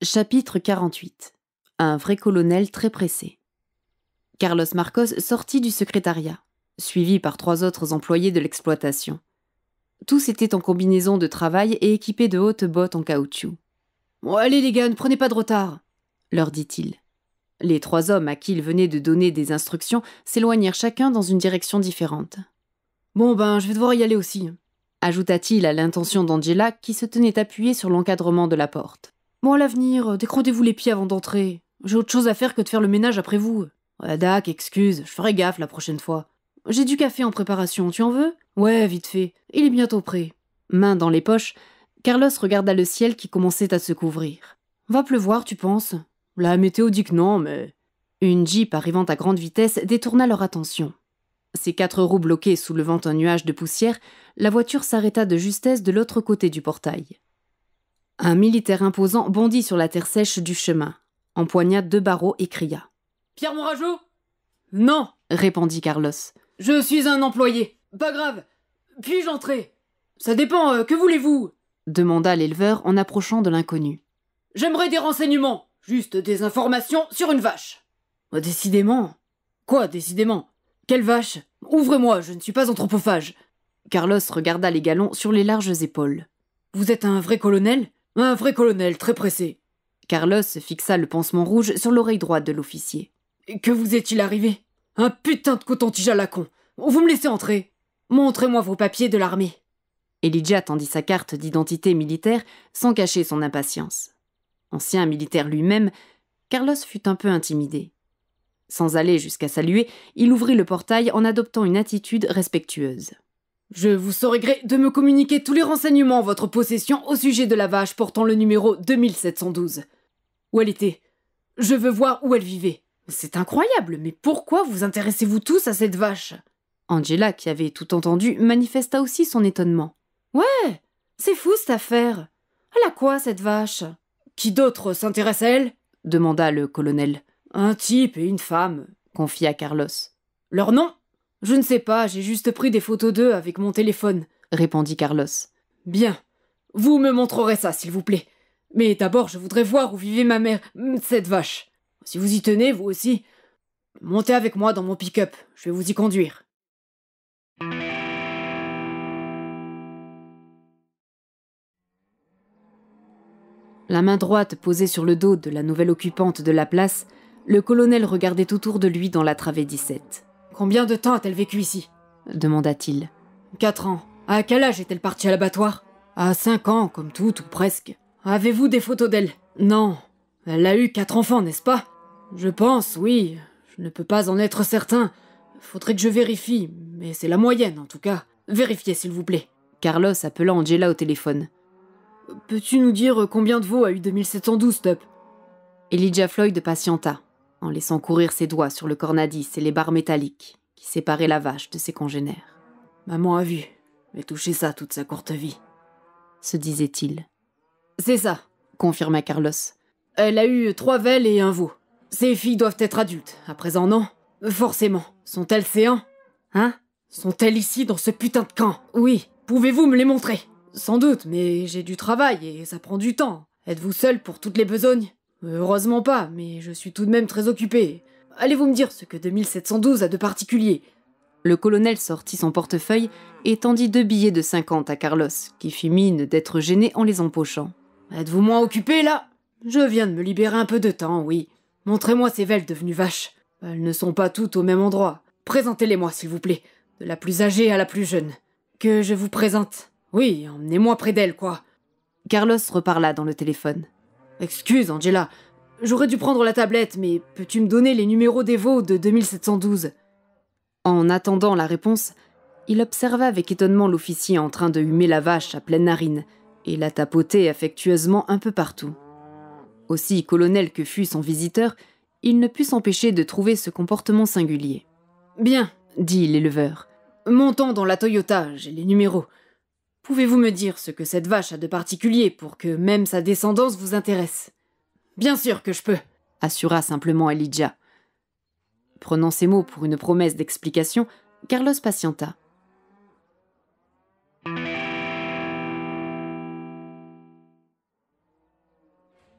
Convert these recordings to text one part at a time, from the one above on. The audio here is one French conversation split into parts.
Chapitre 48. Un vrai colonel très pressé. Carlos Marcos sortit du secrétariat, suivi par 3 autres employés de l'exploitation. Tous étaient en combinaison de travail et équipés de hautes bottes en caoutchouc. « Bon, allez les gars, ne prenez pas de retard !» leur dit-il. Les 3 hommes à qui il venait de donner des instructions s'éloignèrent chacun dans une direction différente. « Bon je vais devoir y aller aussi », ajouta-t-il à l'intention d'Angela qui se tenait appuyée sur l'encadrement de la porte. « Bon, à l'avenir, décrotez-vous les pieds avant d'entrer. J'ai autre chose à faire que de faire le ménage après vous. Ouais, Dac, excuse, je ferai gaffe la prochaine fois. J'ai du café en préparation, tu en veux ? Ouais, vite fait, il est bientôt prêt. » Main dans les poches, Carlos regarda le ciel qui commençait à se couvrir. « Va pleuvoir, tu penses ? La météo dit que non, mais... » Une Jeep arrivant à grande vitesse détourna leur attention. Ses 4 roues bloquées soulevant un nuage de poussière, la voiture s'arrêta de justesse de l'autre côté du portail. Un militaire imposant bondit sur la terre sèche du chemin, empoigna 2 barreaux et cria. « Pierre Morageau ?»« Non !» répondit Carlos. « Je suis un employé. Pas grave. Puis-je entrer ? Ça dépend, que voulez-vous ?» demanda l'éleveur en approchant de l'inconnu. « J'aimerais des renseignements. Juste des informations sur une vache. »« Décidément. »« Quoi, décidément ? Quelle vache ? Ouvrez-moi, je ne suis pas anthropophage. » Carlos regarda les galons sur les larges épaules. « Vous êtes un vrai colonel ? » « Un vrai colonel, très pressé. » Carlos fixa le pansement rouge sur l'oreille droite de l'officier. « Que vous est-il arrivé ? Un putain de coton-tige à la con. Vous me laissez entrer ? Montrez-moi vos papiers de l'armée. » Elijah tendit sa carte d'identité militaire sans cacher son impatience. Ancien militaire lui-même, Carlos fut un peu intimidé. Sans aller jusqu'à saluer, il ouvrit le portail en adoptant une attitude respectueuse. « Je vous saurai gré de me communiquer tous les renseignements en votre possession au sujet de la vache portant le numéro 2712. Où elle était ? Je veux voir où elle vivait. C'est incroyable, mais pourquoi vous intéressez-vous tous à cette vache ?» Angela, qui avait tout entendu, manifesta aussi son étonnement. « Ouais, c'est fou cette affaire. Elle a quoi, cette vache ? » « Qui d'autre s'intéresse à elle ? » demanda le colonel. « Un type et une femme, » confia Carlos. « Leur nom ? » « Je ne sais pas, j'ai juste pris des photos d'eux avec mon téléphone, » répondit Carlos. « Bien, vous me montrerez ça, s'il vous plaît. Mais d'abord, je voudrais voir où vivait ma mère, cette vache. Si vous y tenez, vous aussi, montez avec moi dans mon pick-up, je vais vous y conduire. » La main droite posée sur le dos de la nouvelle occupante de la place, le colonel regardait autour de lui dans la travée 17. « Combien de temps a-t-elle vécu ici ?» demanda-t-il. « 4 ans. À quel âge est-elle partie à l'abattoir ? » ?»« À 5 ans, comme toutes, ou presque. »« Avez-vous des photos d'elle ? » ?»« Non. Elle a eu 4 enfants, n'est-ce pas ? » ?»« Je pense, oui. Je ne peux pas en être certain. Faudrait que je vérifie, mais c'est la moyenne, en tout cas. Vérifiez, s'il vous plaît. » Carlos appela Angela au téléphone. « Peux-tu nous dire combien de veaux a eu 2712, Top ?» Elijah Floyd patienta, en laissant courir ses doigts sur le cornadis et les barres métalliques qui séparaient la vache de ses congénères. « Maman a vu, mais touché ça toute sa courte vie, » se disait-il. « C'est ça, » confirma Carlos. « Elle a eu 3 velles et un veau. Ces filles doivent être adultes, à présent, non ? Forcément. Sont-elles séants ? Hein ? Sont-elles ici, dans ce putain de camp ? Oui. Pouvez-vous me les montrer ? Sans doute, mais j'ai du travail et ça prend du temps. Êtes-vous seul pour toutes les besognes ? Heureusement pas, mais je suis tout de même très occupé. Allez-vous me dire ce que 2712 a de particulier ? » Le colonel sortit son portefeuille et tendit 2 billets de 50 à Carlos, qui fit mine d'être gêné en les empochant. « Êtes-vous moins occupé, là ? Je viens de me libérer un peu de temps, oui. Montrez-moi ces velles devenues vaches. Elles ne sont pas toutes au même endroit. Présentez-les-moi, s'il vous plaît, de la plus âgée à la plus jeune. Que je vous présente. Oui, emmenez-moi près d'elle, quoi. » Carlos reparla dans le téléphone. « Excuse, Angela, j'aurais dû prendre la tablette, mais peux-tu me donner les numéros des veaux de 2712 ?» En attendant la réponse, il observa avec étonnement l'officier en train de humer la vache à pleine narine et la tapoter affectueusement un peu partout. Aussi colonel que fût son visiteur, il ne put s'empêcher de trouver ce comportement singulier. « Bien, » dit l'éleveur. « Montons dans la Toyota, j'ai les numéros. Pouvez-vous me dire ce que cette vache a de particulier pour que même sa descendance vous intéresse ? » ?»« Bien sûr que je peux, » assura simplement Elijah. Prenant ces mots pour une promesse d'explication, Carlos patienta.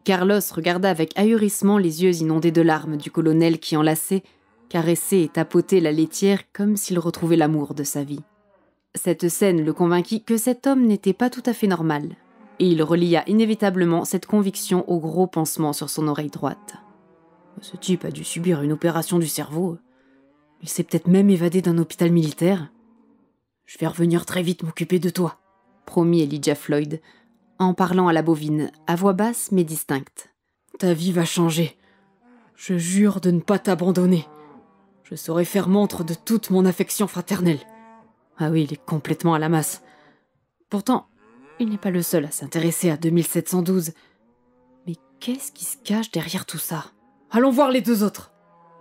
Carlos regarda avec ahurissement les yeux inondés de larmes du colonel qui enlaçait, caressait et tapotait la laitière comme s'il retrouvait l'amour de sa vie. Cette scène le convainquit que cet homme n'était pas tout à fait normal, et il relia inévitablement cette conviction au gros pansement sur son oreille droite. Ce type a dû subir une opération du cerveau. Il s'est peut-être même évadé d'un hôpital militaire. Je vais revenir très vite m'occuper de toi, promit Elijah Floyd, en parlant à la bovine, à voix basse mais distincte. Ta vie va changer. Je jure de ne pas t'abandonner. Je saurai faire montre de toute mon affection fraternelle. Ah oui, il est complètement à la masse. Pourtant, il n'est pas le seul à s'intéresser à 2712. Mais qu'est-ce qui se cache derrière tout ça ? Allons voir les deux autres,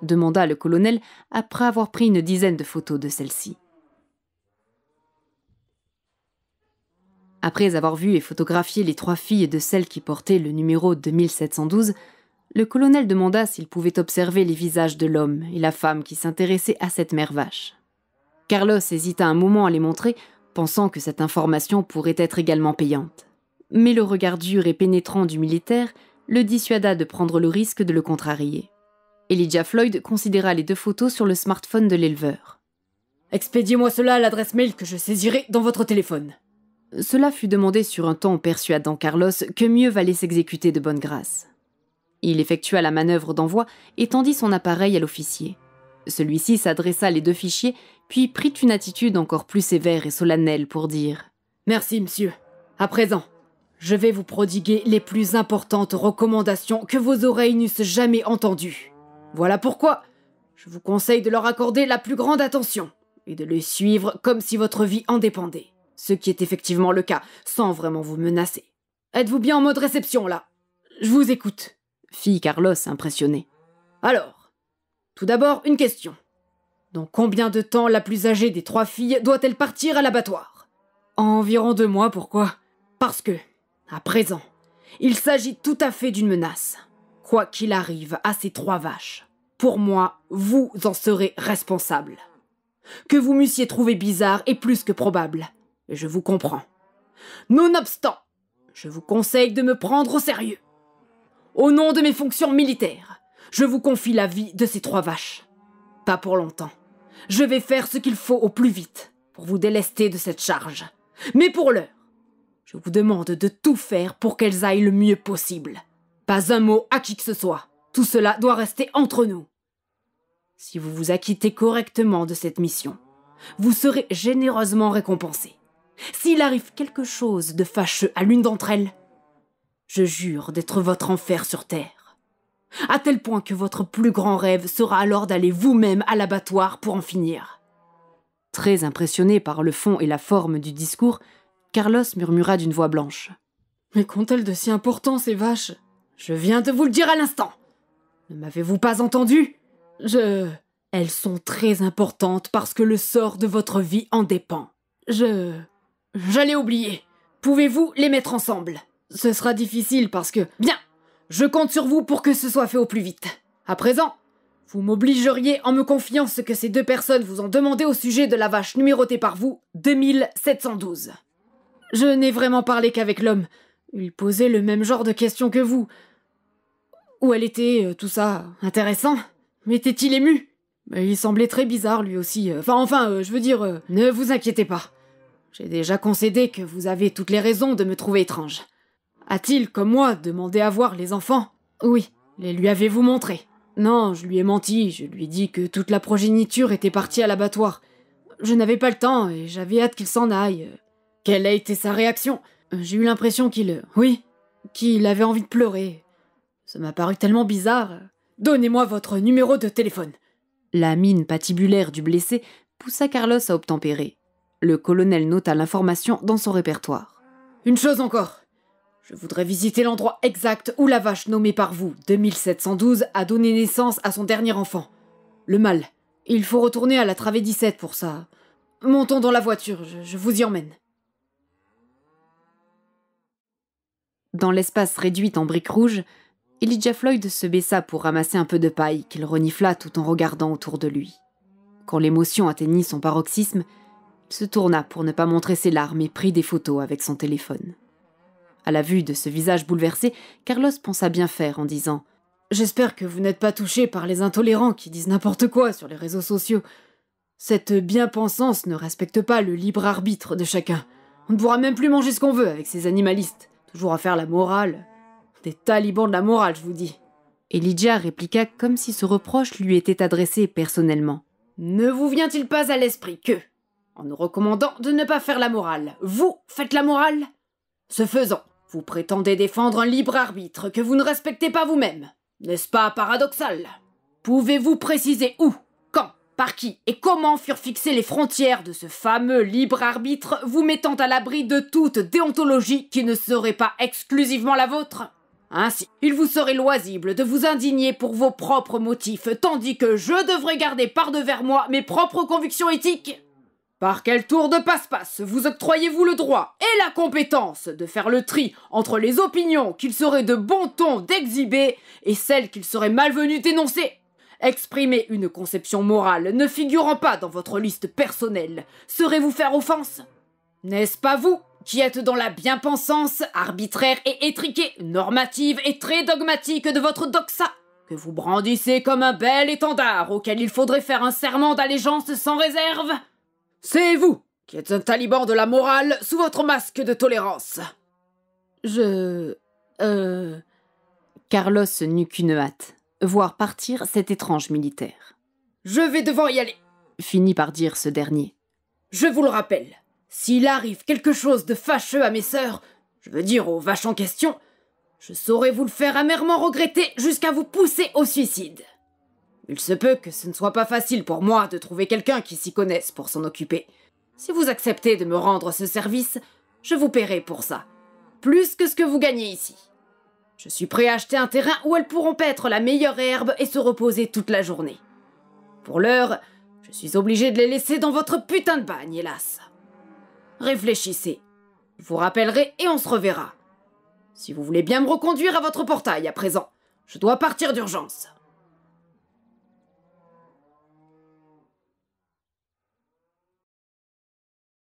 demanda le colonel après avoir pris une dizaine de photos de celle-ci. Après avoir vu et photographié les 3 filles de celle qui portait le numéro 2712, le colonel demanda s'il pouvait observer les visages de l'homme et la femme qui s'intéressaient à cette mère vache. Carlos hésita un moment à les montrer, pensant que cette information pourrait être également payante. Mais le regard dur et pénétrant du militaire le dissuada de prendre le risque de le contrarier. Elijah Floyd considéra les 2 photos sur le smartphone de l'éleveur. « Expédiez-moi cela à l'adresse mail que je saisirai dans votre téléphone. » Cela fut demandé sur un ton persuadant Carlos que mieux valait s'exécuter de bonne grâce. Il effectua la manœuvre d'envoi et tendit son appareil à l'officier. Celui-ci s'adressa les 2 fichiers, puis prit une attitude encore plus sévère et solennelle pour dire « Merci, monsieur. À présent, je vais vous prodiguer les plus importantes recommandations que vos oreilles n'eussent jamais entendues. Voilà pourquoi je vous conseille de leur accorder la plus grande attention et de les suivre comme si votre vie en dépendait. Ce qui est effectivement le cas, sans vraiment vous menacer. Êtes-vous bien en mode réception, là ? Je vous écoute, fit Carlos impressionné. Alors, tout d'abord, une question. Dans combien de temps la plus âgée des 3 filles doit-elle partir à l'abattoir ? Environ 2 mois, pourquoi ? Parce que, à présent, il s'agit tout à fait d'une menace. Quoi qu'il arrive à ces 3 vaches, pour moi, vous en serez responsable. Que vous m'eussiez trouvé bizarre est plus que probable, et je vous comprends. Nonobstant, je vous conseille de me prendre au sérieux. Au nom de mes fonctions militaires, je vous confie la vie de ces 3 vaches. Pas pour longtemps. Je vais faire ce qu'il faut au plus vite pour vous délester de cette charge. Mais pour l'heure, je vous demande de tout faire pour qu'elles aillent le mieux possible. Pas un mot à qui que ce soit. Tout cela doit rester entre nous. Si vous vous acquittez correctement de cette mission, vous serez généreusement récompensé. S'il arrive quelque chose de fâcheux à l'une d'entre elles, je jure d'être votre enfer sur terre. À tel point que votre plus grand rêve sera alors d'aller vous-même à l'abattoir pour en finir. » Très impressionné par le fond et la forme du discours, Carlos murmura d'une voix blanche. « Mais qu'ont-elles de si important, ces vaches ? Je viens de vous le dire à l'instant. Ne m'avez-vous pas entendu ? Elles sont très importantes parce que le sort de votre vie en dépend. J'allais oublier. Pouvez-vous les mettre ensemble ? Ce sera difficile parce que... Bien, je compte sur vous pour que ce soit fait au plus vite. À présent, vous m'obligeriez en me confiant ce que ces 2 personnes vous ont demandé au sujet de la vache numérotée par vous, 2712. Je n'ai vraiment parlé qu'avec l'homme. Il posait le même genre de questions que vous. Où elle était, tout ça, intéressant. Mais était-il ému ? Il semblait très bizarre, lui aussi. Je veux dire, ne vous inquiétez pas. J'ai déjà concédé que vous avez toutes les raisons de me trouver étrange. A-t-il, comme moi, demandé à voir les enfants ? Oui. Les lui avez-vous montrés ? Non, je lui ai menti. Je lui ai dit que toute la progéniture était partie à l'abattoir. Je n'avais pas le temps et j'avais hâte qu'il s'en aille. Quelle a été sa réaction ? J'ai eu l'impression qu'il avait envie de pleurer. Ça m'a paru tellement bizarre. Donnez-moi votre numéro de téléphone. La mine patibulaire du blessé poussa Carlos à obtempérer. Le colonel nota l'information dans son répertoire. Une chose encore. Je voudrais visiter l'endroit exact où la vache nommée par vous, 2712, a donné naissance à son dernier enfant. Le mâle. Il faut retourner à la travée 17 pour ça. Montons dans la voiture, je vous y emmène. Dans l'espace réduit en briques rouges, Elijah Floyd se baissa pour ramasser un peu de paille qu'il renifla tout en regardant autour de lui. Quand l'émotion atteignit son paroxysme, il se tourna pour ne pas montrer ses larmes et prit des photos avec son téléphone. À la vue de ce visage bouleversé, Carlos pensa bien faire en disant « J'espère que vous n'êtes pas touché par les intolérants qui disent n'importe quoi sur les réseaux sociaux. Cette bien-pensance ne respecte pas le libre arbitre de chacun. On ne pourra même plus manger ce qu'on veut avec ces animalistes. Toujours à faire la morale. Des talibans de la morale, je vous dis. » Et Lydia répliqua comme si ce reproche lui était adressé personnellement. « Ne vous vient-il pas à l'esprit que, en nous recommandant de ne pas faire la morale, vous faites la morale ? Ce faisant, vous prétendez défendre un libre arbitre que vous ne respectez pas vous-même. N'est-ce pas paradoxal ? Pouvez-vous préciser où, quand, par qui et comment furent fixées les frontières de ce fameux libre arbitre vous mettant à l'abri de toute déontologie qui ne serait pas exclusivement la vôtre ? Ainsi, il vous serait loisible de vous indigner pour vos propres motifs, tandis que je devrais garder par-devers moi mes propres convictions éthiques ? Par quel tour de passe-passe vous octroyez-vous le droit et la compétence de faire le tri entre les opinions qu'il serait de bon ton d'exhiber et celles qu'il serait malvenu d'énoncer ? Exprimer une conception morale ne figurant pas dans votre liste personnelle, serait vous faire offense ? N'est-ce pas vous qui êtes dans la bien-pensance arbitraire et étriquée, normative et très dogmatique de votre doxa, que vous brandissez comme un bel étendard auquel il faudrait faire un serment d'allégeance sans réserve ? C'est vous qui êtes un taliban de la morale sous votre masque de tolérance. Carlos n'eut qu'une hâte, voir partir cet étrange militaire. Je vais devoir y aller, finit par dire ce dernier. Je vous le rappelle, s'il arrive quelque chose de fâcheux à mes sœurs, je veux dire aux vaches en question, je saurai vous le faire amèrement regretter jusqu'à vous pousser au suicide. Il se peut que ce ne soit pas facile pour moi de trouver quelqu'un qui s'y connaisse pour s'en occuper. Si vous acceptez de me rendre ce service, je vous paierai pour ça. Plus que ce que vous gagnez ici. Je suis prêt à acheter un terrain où elles pourront paître la meilleure herbe et se reposer toute la journée. Pour l'heure, je suis obligé de les laisser dans votre putain de bagne, hélas. Réfléchissez. Je vous rappellerai et on se reverra. Si vous voulez bien me reconduire à votre portail à présent, je dois partir d'urgence.